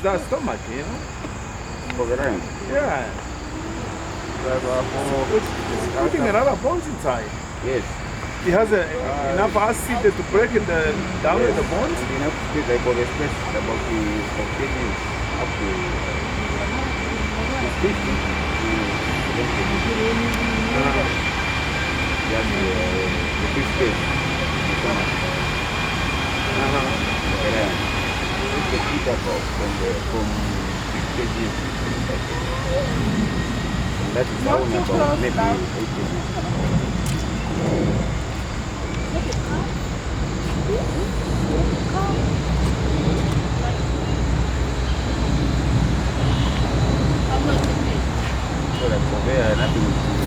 that stomach, you know? For the rent? Yeah. It's putting another bones inside. Yes. He has enough acid to break it down in the bones? Enough space, like for the space about the kgs up to 50 to 70 kgs. Just the big space. It's the heat up from 6 kgs. And that is how about maybe 8 kgs.